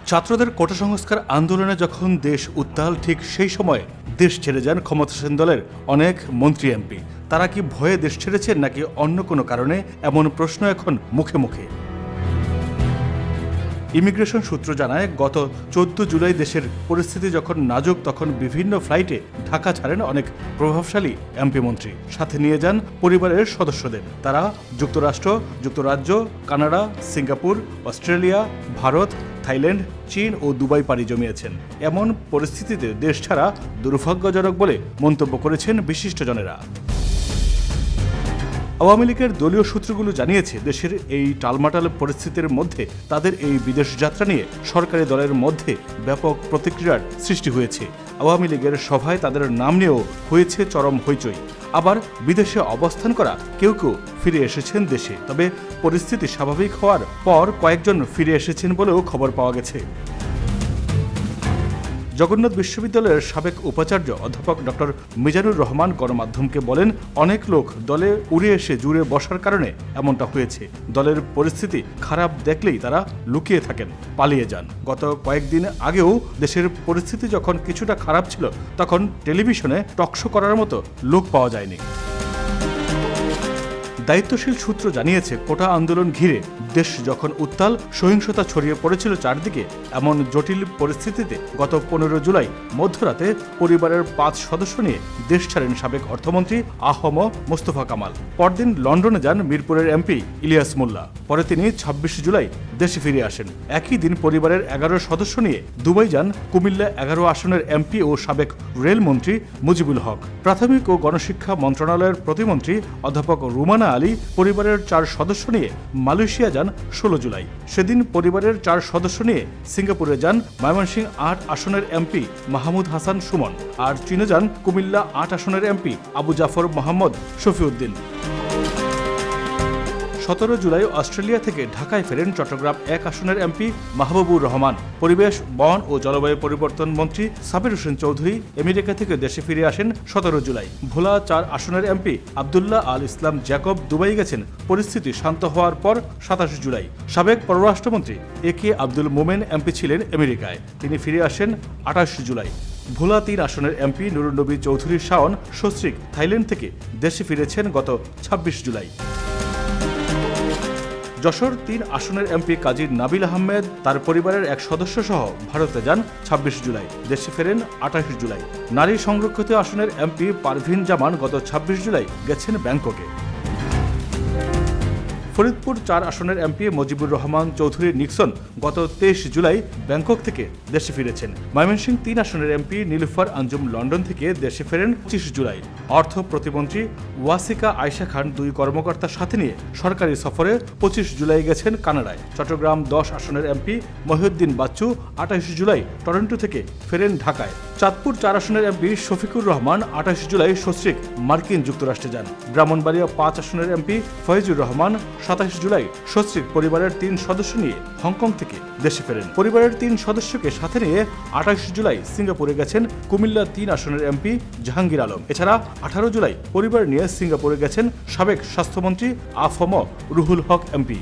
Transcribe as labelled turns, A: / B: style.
A: ছাত্রদের কোটা সংস্কার আন্দোলনে যখন দেশ উত্তাল, ঠিক সেই সময়ে দেশ ছেড়ে যান ক্ষমতাসীন দলের অনেক মন্ত্রী এমপি। তারা কি ভয়ে দেশ ছেড়েছেন নাকি অন্য কোনো কারণে, এমন প্রশ্ন এখন মুখে মুখে। ইমিগ্রেশন সূত্র জানায়, গত 14 জুলাই দেশের পরিস্থিতি যখন নাজুক, তখন বিভিন্ন ফ্লাইটে ঢাকা ছাড়েন অনেক প্রভাবশালী এমপি মন্ত্রী। সাথে নিয়ে যান পরিবারের সদস্যদের। তারা যুক্তরাষ্ট্র, যুক্তরাজ্য, Canada, Singapore, Australia, Bharat, Thailand, চীন ও দুবাই পাড়ি জমিয়েছেন। এমন পরিস্থিতিতে দেশ ছাড়া দুর্ভাগ্যজনক বলে মন্তব্য করেছেন বিশিষ্টজনেরা। আওয়ামী লীগের দলীয় সূত্রগুলো জানিয়েছে, দেশের এই টালমাটাল পরিস্থিতির মধ্যে তাদের এই বিদেশ যাত্রা নিয়ে সরকারি দলের মধ্যে ব্যাপক প্রতিক্রিয়ার সৃষ্টি হয়েছে। আওয়ামী লীগের সভায় তাদের নাম নিয়েও হয়েছে চরম হইচই। আবার বিদেশে অবস্থান করা কেউ কেউ ফিরে এসেছেন দেশে। তবে পরিস্থিতি স্বাভাবিক হওয়ার পর কয়েকজন ফিরে এসেছেন বলেও খবর পাওয়া গেছে। জগন্নাথ বিশ্ববিদ্যালয়ের সাবেক উপাচার্য অধ্যাপক ডক্টর মিজানুর রহমান গণমাধ্যমকে বলেন, অনেক লোক দলে উড়ে এসে জুড়ে বসার কারণে এমনটা হয়েছে। দলের পরিস্থিতি খারাপ দেখলেই তারা লুকিয়ে থাকেন, পালিয়ে যান। গত কয়েকদিন আগেও দেশের পরিস্থিতি যখন কিছুটা খারাপ ছিল, তখন টেলিভিশনে টকশো করার মতো লোক পাওয়া যায়নি। দায়িত্বশীল সূত্র জানিয়েছে, কোটা আন্দোলন ঘিরে দেশ যখন উত্তাল, সহিংসতা ছড়িয়ে পড়েছিল চারদিকে, এমন জটিল পরিস্থিতিতে গত 15 জুলাই মধ্যরাতে পরিবারের 5 সদস্য নিয়ে দেশ ছাড়েন সাবেক অর্থমন্ত্রী আ.হ.ম মোস্তফা কামাল। পরদিন লন্ডনে যান মিরপুরের এমপি ইলিয়াস মোল্লা। পরে তিনি 26 জুলাই দেশে ফিরে আসেন। একই দিন পরিবারের 11 সদস্য নিয়ে দুবাই যান কুমিল্লা 11 আসনের এমপি ও সাবেক রেলমন্ত্রী মুজিবুল হক। প্রাথমিক ও গণশিক্ষা মন্ত্রণালয়ের প্রতিমন্ত্রী অধ্যাপক রুমানা আলী পরিবারের 4 সদস্য নিয়ে মালয়েশিয়া যান 16 জুলাই। সেদিন পরিবারের 4 সদস্য নিয়ে সিঙ্গাপুরে যান ময়মনসিংহ 8 আসনের এমপি মাহমুদ হাসান সুমন। আর চীনে যান কুমিল্লা 8 আসনের এমপি আবু জাফর মোহাম্মদ শফিউদ্দিন। 17 জুলাই অস্ট্রেলিয়া থেকে ঢাকায় ফেরেন চট্টগ্রাম 1 আসনের এমপি মাহবুবুর রহমান। পরিবেশ, বন ও জলবায়ু পরিবর্তন মন্ত্রী সাবির হোসেন চৌধুরী আমেরিকা থেকে দেশে ফিরে আসেন 17 জুলাই। ভোলা 4 আসনের এমপি আবদুল্লাহ আল ইসলাম জ্যাকব দুবাই গেছেন পরিস্থিতি শান্ত হওয়ার পর 27 জুলাই। সাবেক পররাষ্ট্রমন্ত্রী এ.কে আব্দুল মোমেন এমপি ছিলেন আমেরিকায়। তিনি ফিরে আসেন 28 জুলাই। ভোলা 3 আসনের এমপি নুরুন নবী চৌধুরী শাওন সস্ত্রীক থাইল্যান্ড থেকে দেশে ফিরেছেন গত 26 জুলাই। যশোর 3 আসনের এমপি কাজী নাবিল আহমেদ তার পরিবারের 1 সদস্য সহ ভারতে যান 26 জুলাই। দেশে ফেরেন 28 জুলাই। নারী সংরক্ষিত আসনের এমপি পারভিন জামান গত 26 জুলাই গেছেন ব্যাংককে। ফরিদপুর 4 আসনের এমপি মুজিবুর রহমান চৌধুরী নিক্সন গত 23 জুলাই ব্যাংকক থেকে দেশে ফিরেছেন। ময়মনসিংহ 3 আসনের এমপি নীলুফার আঞ্জুম লন্ডন থেকে দেশে ফেরেন 25 জুলাই। অর্থ প্রতিমন্ত্রী ওয়াসিকা আয়শা খান 2 কর্মকর্তার সাথে নিয়ে সরকারি সফরে 25 জুলাই গেছেন কানাডায়। চট্টগ্রাম 10 আসনের এমপি মহিউদ্দিন বাচ্চু 28 জুলাই টরন্টো থেকে ফেরেন ঢাকায়। চাঁদপুর 4 আসনের এমপি শফিকুর রহমান 28 জুলাই সস্ত্রীক মার্কিন যুক্তরাষ্ট্রে যান। ব্রাহ্মণবাড়িয়া 5 আসনের এমপি ফয়জুর রহমান 27 জুলাই সস্ত্রীক পরিবারের 3 সদস্য নিয়ে হংকং থেকে দেশে ফেরেন। পরিবারের 3 সদস্যকে সাথে নিয়ে 28 জুলাই সিঙ্গাপুরে গেছেন কুমিল্লা 3 আসনের এমপি জাহাঙ্গীর আলম। এছাড়া 18 জুলাই পরিবার নিয়ে সিঙ্গাপুরে গেছেন সাবেক স্বাস্থ্যমন্ত্রী আ.ফ.ম রুহুল হক এমপি।